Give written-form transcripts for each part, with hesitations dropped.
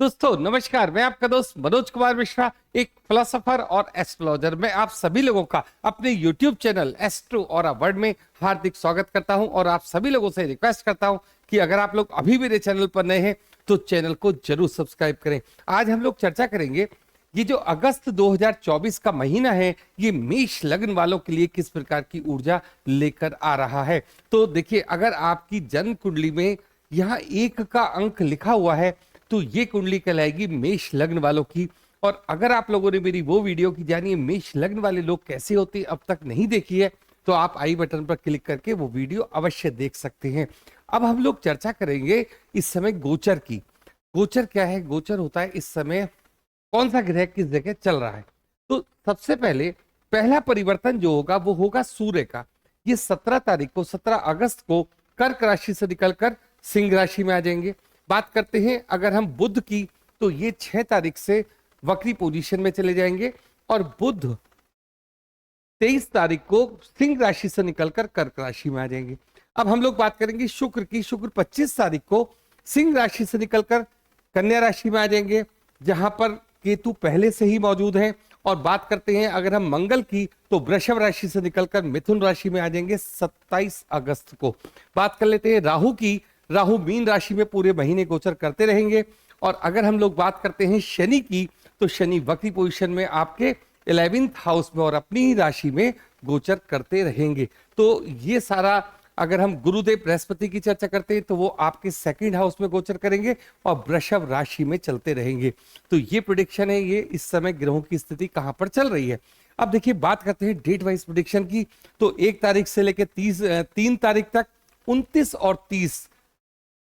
दोस्तों नमस्कार, मैं आपका दोस्त मनोज कुमार मिश्रा, एक फिलोसोफर और एस्ट्रोलॉजर। मैं आप सभी लोगों का अपने YouTube चैनल एस्ट्रो और वर्ड में हार्दिक स्वागत करता हूं और आप सभी लोगों से रिक्वेस्ट करता हूं कि अगर आप लोग अभी मेरे चैनल पर नए हैं तो चैनल को जरूर सब्सक्राइब करें। आज हम लोग चर्चा करेंगे ये जो अगस्त 2024 का महीना है, ये मेष लग्न वालों के लिए किस प्रकार की ऊर्जा लेकर आ रहा है। तो देखिए, अगर आपकी जन्म कुंडली में यहाँ 1 का अंक लिखा हुआ है तो ये कुंडली कहलाएगी मेष लग्न वालों की। और अगर आप लोगों ने मेरी वो वीडियो की जानिए मेष लग्न वाले लोग कैसे होते हैं अब तक नहीं देखी है तो आप आई बटन पर क्लिक करके वो वीडियो अवश्य देख सकते हैं। अब हम लोग चर्चा करेंगे इस समय गोचर की। गोचर क्या है? गोचर होता है इस समय कौन सा ग्रह किस जगह चल रहा है। तो सबसे पहले पहला परिवर्तन जो होगा वो होगा सूर्य का। ये 17 तारीख को 17 अगस्त को कर्क राशि से निकलकर सिंह राशि में आ जाएंगे। बात करते हैं अगर हम बुध की, तो ये 6 तारीख से वक्री पोजीशन में चले जाएंगे और बुध 23 तारीख को सिंह राशि से निकलकर कर्क राशि में आ जाएंगे। अब हम लोग बात करेंगे शुक्र की। शुक्र 25 तारीख को सिंह राशि से निकलकर कन्या राशि में आ जाएंगे, जहां पर केतु पहले से ही मौजूद है। और बात करते हैं अगर हम मंगल की, तो वृषभ राशि से निकलकर मिथुन राशि में आ जाएंगे 27 अगस्त को। बात कर लेते हैं राहु की। राहु मीन राशि में पूरे महीने गोचर करते रहेंगे। और अगर हम लोग बात करते हैं शनि की, तो शनि वक्री पोजीशन में आपके 11th हाउस में और अपनी ही राशि में गोचर करते रहेंगे। तो ये सारा, अगर हम गुरुदेव बृहस्पति की चर्चा करते हैं तो वो आपके 2nd हाउस में गोचर करेंगे और वृषभ राशि में चलते रहेंगे। तो ये प्रेडिक्शन है, ये इस समय ग्रहों की स्थिति कहां पर चल रही है। अब देखिए, बात करते हैं डेट वाइज प्रेडिक्शन की। तो 1 तारीख से लेकर 3 तारीख तक 29 और 30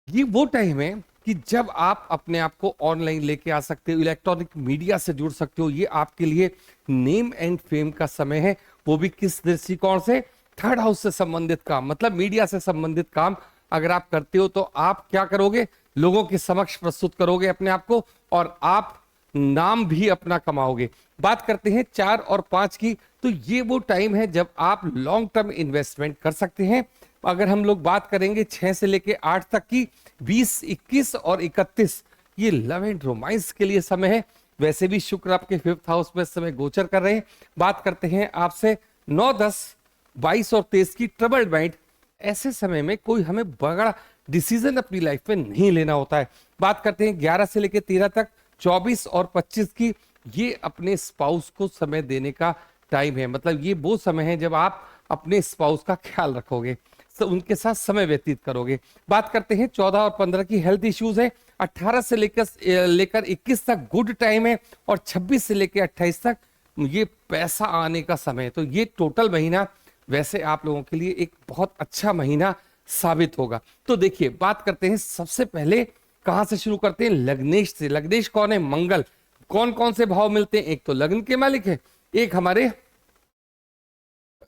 ये वो टाइम है कि जब आप अपने आप को ऑनलाइन लेके आ सकते हो, इलेक्ट्रॉनिक मीडिया से जुड़ सकते हो। ये आपके लिए नेम एंड फेम का समय है, वो भी किस दृष्टिकोण से? 3rd हाउस से संबंधित काम, मतलब मीडिया से संबंधित काम अगर आप करते हो तो आप क्या करोगे? लोगों के समक्ष प्रस्तुत करोगे अपने आप को और आप नाम भी अपना कमाओगे। बात करते हैं 4 और 5 की, तो ये वो टाइम है जब आप लॉन्ग टर्म इन्वेस्टमेंट कर सकते हैं। अगर हम लोग बात करेंगे 6 से लेके 8 तक की, 20, 21 और 31 ये लव एंड रोमांस के लिए समय है। वैसे भी शुक्र आपके 5th हाउस में इस समय गोचर कर रहे हैं। बात करते हैं आपसे 9, 10, 22 और 23 की ट्रबल्ड माइंड। ऐसे समय में कोई हमें बड़ा डिसीजन अपनी लाइफ में नहीं लेना होता है। बात करते हैं 11 से लेकर 13 तक, 24 और 25 की, ये अपने स्पाउस को समय देने का टाइम है। मतलब ये वो समय है जब आप अपने स्पाउस का ख्याल रखोगे, तो उनके साथ समय व्यतीत करोगे। बात करते हैं 14 और 15 की, हेल्थ इश्यूज है। 18 से लेकर 21 तक गुड टाइम है और 26 से लेकर 28 तक ये पैसा आने का समय है। तो ये टोटल महीना वैसे आप लोगों के लिए एक बहुत अच्छा महीना साबित होगा। तो देखिए, बात करते हैं सबसे पहले कहां से शुरू करते हैं? लग्नेश से। लग्नेश कौन है? मंगल। कौन कौन से भाव मिलते हैं? एक तो लग्न के मालिक है, एक हमारे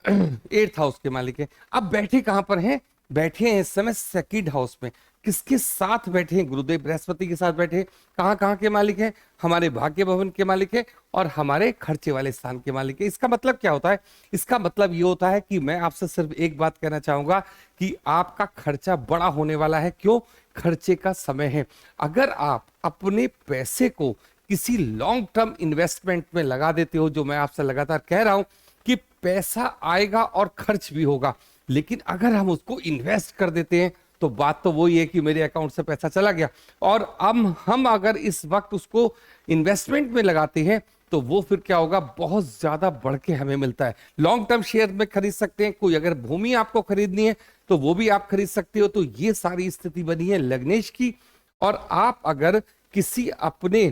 8th हाउस के मालिक है। अब बैठे कहां पर हैं? बैठे हैं इस समय 2nd हाउस में। किसके साथ बैठे हैं? गुरुदेव बृहस्पति के साथ बैठे हैं। कहां कहां के मालिक हैं? हमारे भाग्य भवन के मालिक है और हमारे खर्चे वाले स्थान के मालिक है। इसका मतलब क्या होता है? इसका मतलब ये होता है कि मैं आपसे सिर्फ एक बात कहना चाहूंगा कि आपका खर्चा बड़ा होने वाला है। क्यों? खर्चे का समय है। अगर आप अपने पैसे को किसी लॉन्ग टर्म इन्वेस्टमेंट में लगा देते हो, जो मैं आपसे लगातार कह रहा हूं कि पैसा आएगा और खर्च भी होगा, लेकिन अगर हम उसको इन्वेस्ट कर देते हैं तो बात तो वही है कि मेरे अकाउंट से पैसा चला गया। और अब हम अगर इस वक्त उसको इन्वेस्टमेंट में लगाते हैं तो वो फिर क्या होगा? बहुत ज्यादा बढ़ के हमें मिलता है। लॉन्ग टर्म शेयर में खरीद सकते हैं, कोई अगर भूमि आपको खरीदनी है तो वो भी आप खरीद सकते हो। तो ये सारी स्थिति बनी है लग्नेश की। और आप अगर किसी अपने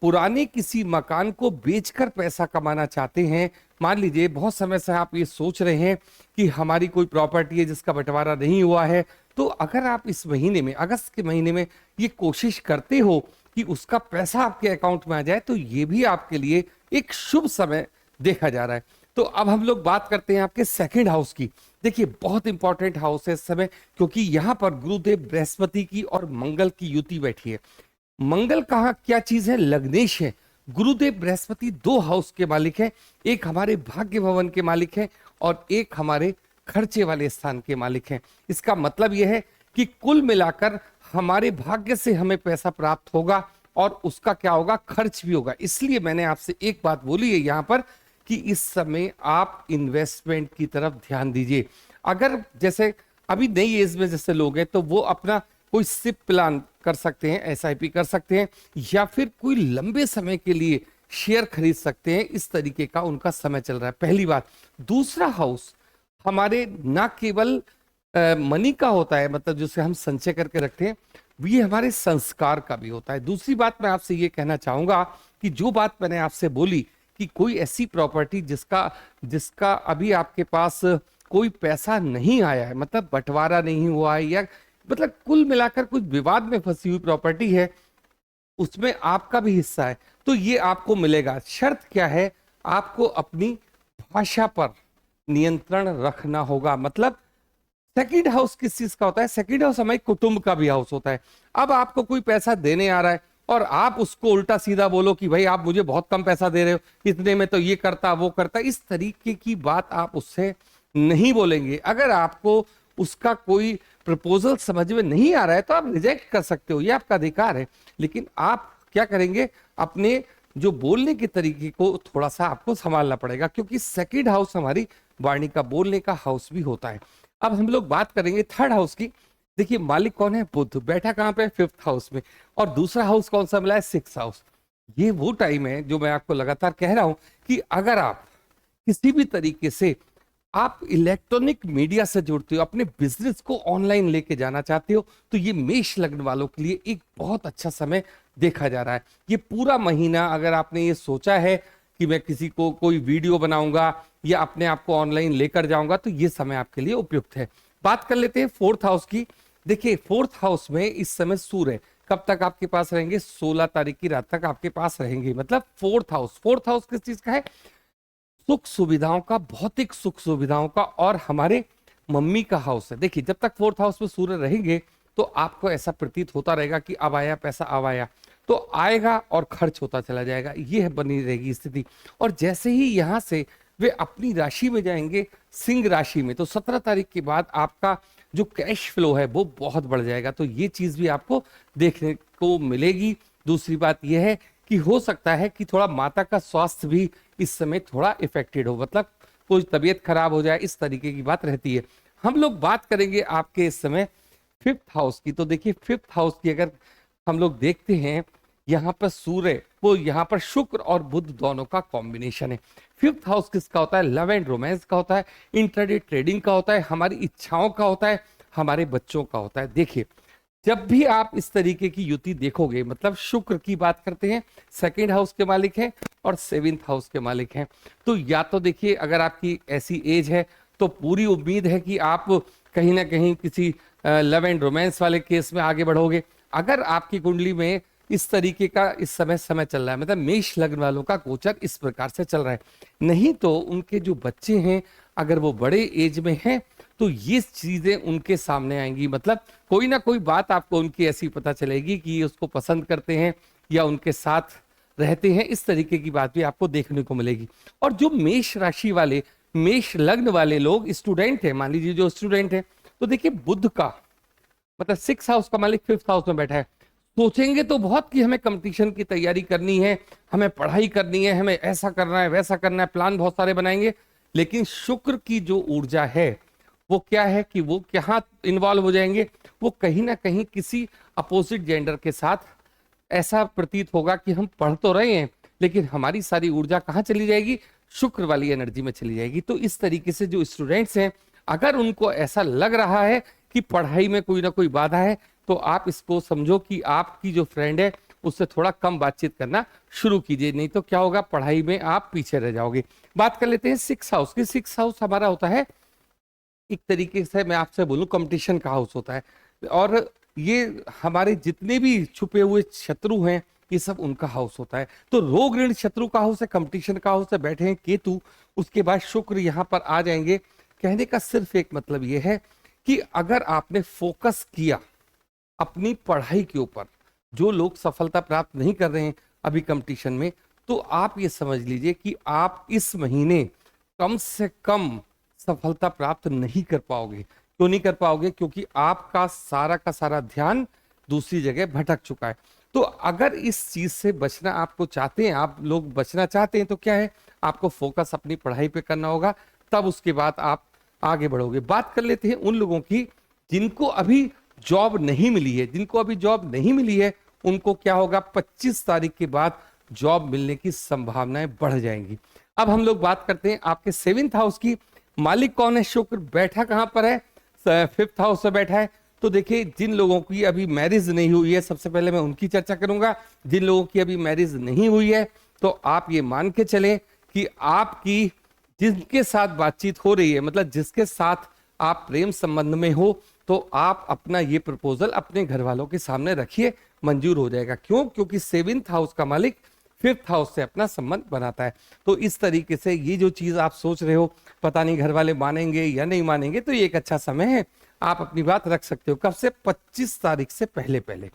पुराने किसी मकान को बेचकर पैसा कमाना चाहते हैं, मान लीजिए बहुत समय से आप ये सोच रहे हैं कि हमारी कोई प्रॉपर्टी है जिसका बंटवारा नहीं हुआ है, तो अगर आप इस महीने में, अगस्त के महीने में ये कोशिश करते हो कि उसका पैसा आपके अकाउंट में आ जाए, तो ये भी आपके लिए एक शुभ समय देखा जा रहा है। तो अब हम लोग बात करते हैं आपके 2nd हाउस की। देखिए, बहुत इंपॉर्टेंट हाउस है इस समय, क्योंकि यहां पर गुरुदेव बृहस्पति की और मंगल की युति बैठी है। मंगल कहाँ क्या चीज है? लग्नेश है। गुरुदेव बृहस्पति 2 हाउस के मालिक है, एक हमारे भाग्य भवन के मालिक है और एक हमारे खर्चे वाले स्थान के मालिक हैं। इसका मतलब यह है कि कुल मिलाकर हमारे भाग्य से हमें पैसा प्राप्त होगा और उसका क्या होगा, खर्च भी होगा। इसलिए मैंने आपसे एक बात बोली है यहाँ पर कि इस समय आप इन्वेस्टमेंट की तरफ ध्यान दीजिए। अगर जैसे अभी नई एज में जैसे लोग हैं तो वो अपना कोई सिप प्लान कर सकते हैं, एसआईपी कर सकते हैं, या फिर कोई लंबे समय के लिए शेयर खरीद सकते हैं। इस तरीके का उनका समय चल रहा है, पहली बात। दूसरा हाउस हमारे ना केवल मनी का होता है, मतलब जिसे हम संचय करके रखते हैं, ये हमारे संस्कार का भी होता है। दूसरी बात मैं आपसे ये कहना चाहूंगा कि जो बात मैंने आपसे बोली कि कोई ऐसी प्रॉपर्टी जिसका जिसका अभी आपके पास कोई पैसा नहीं आया है, मतलब बंटवारा नहीं हुआ है, या मतलब कुल मिलाकर कुछ विवाद में फंसी हुई प्रॉपर्टी है, उसमें आपका भी हिस्सा है, तो ये आपको मिलेगा। शर्त क्या है, आपको अपनी भाषा पर नियंत्रण रखना होगा। मतलब सेकंड हाउस किस चीज का होता है, सेकंड हाउस हमारे कुटुंब का भी हाउस होता है। अब आपको कोई पैसा देने आ रहा है और आप उसको उल्टा सीधा बोलो कि भाई आप मुझे बहुत कम पैसा दे रहे हो, इतने में तो ये करता वो करता, इस तरीके की बात आप उससे नहीं बोलेंगे। अगर आपको उसका कोई प्रपोजल समझ में नहीं आ रहा है तो आप रिजेक्ट कर सकते हो, ये आपका अधिकार है। लेकिन आप क्या करेंगे, अपने जो बोलने के तरीके को थोड़ा सा आपको संभालना पड़ेगा, क्योंकि सेकंड हाउस हमारी वाणी का, बोलने का हाउस भी होता है। अब हम लोग बात करेंगे थर्ड हाउस की। देखिए मालिक कौन है, बुध, बैठा कहां पे, फिफ्थ हाउस में। और दूसरा हाउस कौन सा मिला है, सिक्स हाउस। ये वो टाइम है जो मैं आपको लगातार कह रहा हूं कि अगर आप किसी भी तरीके से आप इलेक्ट्रॉनिक मीडिया से जुड़ते हो, अपने बिजनेस को ऑनलाइन लेके जाना चाहते हो, तो ये मेष लग्न वालों के लिए एक बहुत अच्छा समय देखा जा रहा है। ये पूरा महीना अगर आपने ये सोचा है कि मैं किसी को कोई वीडियो बनाऊंगा या अपने आप को ऑनलाइन लेकर जाऊंगा, तो ये समय आपके लिए उपयुक्त है। बात कर लेते हैं फोर्थ हाउस की। देखिए फोर्थ हाउस में इस समय सूर्य कब तक आपके पास रहेंगे, 16 तारीख की रात तक आपके पास रहेंगे। मतलब फोर्थ हाउस किस चीज का है, सुख सुविधाओं का, भौतिक सुख सुविधाओं का, और हमारे मम्मी का हाउस है। देखिए जब तक फोर्थ हाउस में सूर्य रहेंगे तो आपको ऐसा प्रतीत होता रहेगा कि अब आया पैसा, अब आया, तो आएगा और खर्च होता चला जाएगा, ये बनी रहेगी स्थिति। और जैसे ही यहां से वे अपनी राशि में जाएंगे, सिंह राशि में, तो 17 तारीख के बाद आपका जो कैश फ्लो है वो बहुत बढ़ जाएगा। तो ये चीज भी आपको देखने को मिलेगी। दूसरी बात यह है कि हो सकता है कि थोड़ा माता का स्वास्थ्य भी इस समय थोड़ा इफेक्टेड हो, मतलब कोई तबीयत खराब हो जाए, इस तरीके की बात रहती है। हम लोग बात करेंगे आपके इस समय फिफ्थ हाउस की। तो देखिए फिफ्थ हाउस की अगर हम लोग देखते हैं, यहाँ पर सूर्य, वो यहाँ पर शुक्र और बुध दोनों का कॉम्बिनेशन है। फिफ्थ हाउस किसका होता है, लव एंड रोमांस का होता है, इंट्राडे ट्रेडिंग का होता है, हमारी इच्छाओं का होता है, हमारे बच्चों का होता है। देखिए जब भी आप इस तरीके की युति देखोगे, मतलब शुक्र की बात करते हैं, सेकंड हाउस के मालिक हैं और सेवेंथ हाउस के मालिक हैं, तो या तो देखिए अगर आपकी ऐसी एज है तो पूरी उम्मीद है कि आप कहीं ना कहीं किसी लव एंड रोमांस वाले केस में आगे बढ़ोगे। अगर आपकी कुंडली में इस तरीके का इस समय चल रहा है, मतलब मेष लग्न वालों का गोचर इस प्रकार से चल रहा है, नहीं तो उनके जो बच्चे हैं अगर वो बड़े एज में हैं तो ये चीजें उनके सामने आएंगी। मतलब कोई ना कोई बात आपको उनकी ऐसी पता चलेगी कि ये उसको पसंद करते हैं या उनके साथ रहते हैं, इस तरीके की बात भी आपको देखने को मिलेगी। और जो मेष राशि वाले, मेष लग्न वाले लोग स्टूडेंट हैं, मान लीजिए जो स्टूडेंट है, तो देखिए बुध का मतलब सिक्स हाउस का मालिक फिफ्थ हाउस में बैठा है। सोचेंगे तो बहुत कि हमें कंपटीशन की तैयारी करनी है, हमें पढ़ाई करनी है, हमें ऐसा करना है, वैसा करना है, प्लान बहुत सारे बनाएंगे, लेकिन शुक्र की जो ऊर्जा है वो क्या है कि वो कहाँ इन्वॉल्व हो जाएंगे, वो कहीं ना कहीं किसी अपोजिट जेंडर के साथ। ऐसा प्रतीत होगा कि हम पढ़ तो रहे हैं लेकिन हमारी सारी ऊर्जा कहाँ चली जाएगी, शुक्र वाली एनर्जी में चली जाएगी। तो इस तरीके से जो स्टूडेंट्स हैं, अगर उनको ऐसा लग रहा है कि पढ़ाई में कोई ना कोई बाधा है, तो आप इसको समझो कि आपकी जो फ्रेंड है उससे थोड़ा कम बातचीत करना शुरू कीजिए, नहीं तो क्या होगा, पढ़ाई में आप पीछे रह जाओगे। बात कर लेते हैं सिक्स हाउस की। सिक्स हाउस हमारा होता है, एक तरीके से मैं आपसे बोलूं, कंपटीशन का हाउस होता है, और ये हमारे जितने भी छुपे हुए शत्रु हैं ये सब उनका हाउस होता है। तो रोग ऋण शत्रु का हाउस है, कंपटीशन का हाउस है, बैठे हैं केतु, उसके बाद शुक्र यहाँ पर आ जाएंगे। कहने का सिर्फ एक मतलब ये है कि अगर आपने फोकस किया अपनी पढ़ाई के ऊपर, जो लोग सफलता प्राप्त नहीं कर रहे हैं अभी कंपटीशन में, तो आप ये समझ लीजिए कि आप इस महीने कम से कम सफलता प्राप्त नहीं कर पाओगे। क्यों नहीं कर पाओगे, क्योंकि आपका सारा का सारा ध्यान दूसरी जगह भटक चुका है। तो अगर इस चीज से बचना आपको चाहते हैं, आप लोग बचना चाहते हैं, तो क्या है, आपको फोकस अपनी पढ़ाई पे करना होगा, तब उसके बाद आप आगे बढ़ोगे। बात कर लेते हैं उन लोगों की जिनको अभी जॉब नहीं मिली है। जिनको अभी जॉब नहीं मिली है उनको क्या होगा, 25 तारीख के बाद जॉब मिलने की संभावनाएं बढ़ जाएंगी। अब हम लोग बात करते हैं आपके 7th हाउस की। मालिक कौन है? शुक्र। बैठा कहां पर है? 5th हाउस में बैठा है। तो देखिए, जिन लोगों की अभी मैरिज नहीं हुई है, सबसे पहले मैं उनकी चर्चा करूंगा। जिन लोगों की अभी मैरिज नहीं हुई है, तो आप ये मान के चलें कि आपकी जिनके साथ बातचीत हो रही है, मतलब जिसके साथ आप प्रेम संबंध में हो, तो आप अपना ये प्रपोजल अपने घर वालों के सामने रखिए, मंजूर हो जाएगा। क्यों? क्योंकि 7th हाउस का मालिक 5th हाउस से अपना संबंध बनाता है। तो इस तरीके से ये जो चीज आप सोच रहे हो, पता नहीं घर वाले मानेंगे या नहीं मानेंगे, तो ये एक अच्छा समय है, आप अपनी बात रख सकते हो। कब से? 25 तारीख से पहले पहले।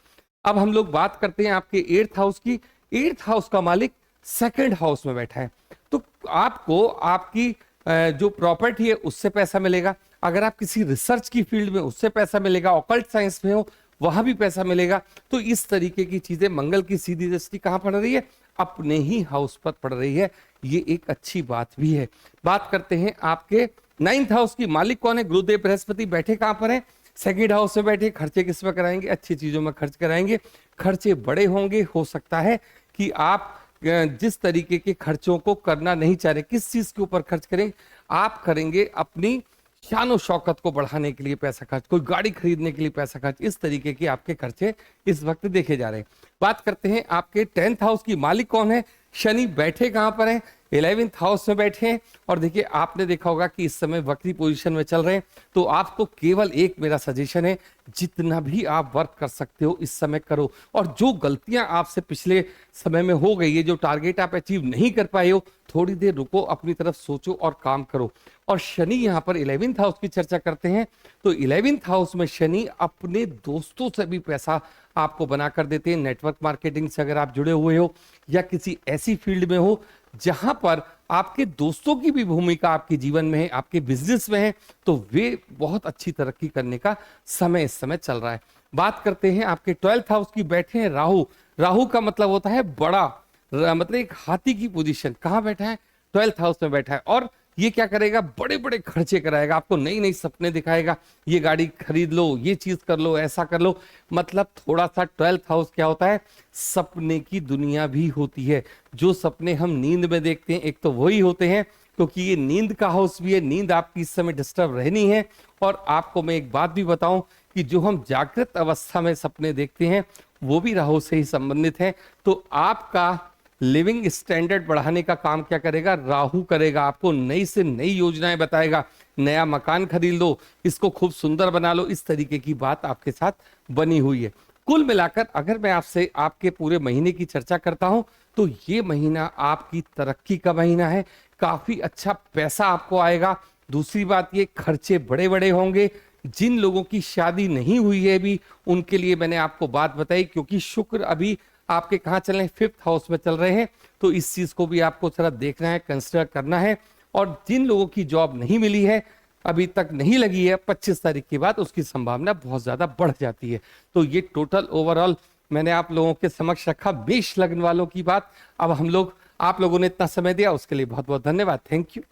अब हम लोग बात करते हैं आपके 8th हाउस की। 8th हाउस का मालिक 2nd हाउस में बैठा है। तो आपको आपकी जो प्रॉपर्टी है उससे पैसा मिलेगा। अगर आप किसी रिसर्च की फील्ड में, उससे पैसा मिलेगा। ऑकल्ट साइंस में हो, वहां भी पैसा मिलेगा। तो इस तरीके की चीजें, मंगल की सीधी दृष्टि कहां पड़ रही है? अपने ही हाउस पर पड़ रही है। ये एक अच्छी बात भी है। बात करते हैं आपके 9th हाउस की। मालिक कौन है? गुरुदेव बृहस्पति। बैठे कहां पर है? 2nd हाउस में बैठे। खर्चे किस में कराएंगे? अच्छी चीजों में खर्च कराएंगे। खर्चे बड़े होंगे। हो सकता है कि आप जिस तरीके के खर्चों को करना नहीं चाह रहे, किस चीज के ऊपर खर्च करेंगे? आप करेंगे अपनी शान शौकत को बढ़ाने के लिए पैसा खर्च, कोई गाड़ी खरीदने के लिए पैसा खर्च। इस तरीके के आपके खर्चे इस वक्त देखे जा रहे हैं। बात करते हैं आपके 10th हाउस की। मालिक कौन है? शनि। बैठे कहां पर है? 11th हाउस में बैठे हैं। और देखिए, आपने देखा होगा कि इस समय वक्री पोजीशन में चल रहे हैं। तो आपको केवल एक मेरा सजेशन है, जितना भी आप वर्क कर सकते हो इस समय करो। और जो गलतियां आपसे पिछले समय में हो गई है, जो टारगेट आप अचीव नहीं कर पाए हो, थोड़ी देर रुको, अपनी तरफ सोचो और काम करो। और शनि यहाँ पर 11th हाउस की चर्चा करते हैं। तो 11th हाउस में शनि अपने दोस्तों से भी पैसा आपको बना कर देते हैं। नेटवर्क मार्केटिंग से अगर आप जुड़े हुए हो, या किसी ऐसी फील्ड में हो जहां पर आपके दोस्तों की भी भूमिका आपके जीवन में है, आपके बिजनेस में है, तो वे बहुत अच्छी तरक्की करने का समय इस समय चल रहा है। बात करते हैं आपके 12th हाउस की। बैठे हैं राहु। राहु का मतलब होता है बड़ा, मतलब एक हाथी की पोजीशन। कहां बैठा है? 12th हाउस में बैठा है। और ये क्या करेगा? बड़े बड़े खर्चे कराएगा, आपको नई नई सपने दिखाएगा। ये गाड़ी खरीद लो, ये चीज कर लो, ऐसा कर लो। मतलब थोड़ा सा 12th हाउस क्या होता है? सपने की दुनिया भी होती है। जो सपने हम नींद में देखते हैं, एक तो वही होते हैं, क्योंकि ये नींद का हाउस भी है। नींद आपकी इस समय डिस्टर्ब रहनी है। और आपको मैं एक बात भी बताऊं कि जो हम जागृत अवस्था में सपने देखते हैं, वो भी राहु से ही संबंधित है। तो आपका लिविंग स्टैंडर्ड बढ़ाने का काम क्या करेगा? राहु करेगा। आपको नई से नई योजनाएं बताएगा। नया मकान खरीद लो, इसको खूब सुंदर बना लो, इस तरीके की बात आपके साथ बनी हुई है। कुल मिलाकर अगर मैं आपसे आपके पूरे महीने की चर्चा करता हूं, तो ये महीना आपकी तरक्की का महीना है। काफी अच्छा पैसा आपको आएगा। दूसरी बात, ये खर्चे बड़े बड़े होंगे। जिन लोगों की शादी नहीं हुई है अभी, उनके लिए मैंने आपको बात बताई, क्योंकि शुक्र अभी आपके कहां चल रहे हैं? 5th हाउस में चल रहे हैं। तो इस चीज को भी आपको थोड़ा देखना है, कंसिडर करना है। और जिन लोगों की जॉब नहीं मिली है, अभी तक नहीं लगी है, 25 तारीख के बाद उसकी संभावना बहुत ज्यादा बढ़ जाती है। तो ये टोटल ओवरऑल मैंने आप लोगों के समक्ष रखा मेष लग्न वालों की बात। अब हम लोग, आप लोगों ने इतना समय दिया, उसके लिए बहुत बहुत धन्यवाद। Thank you.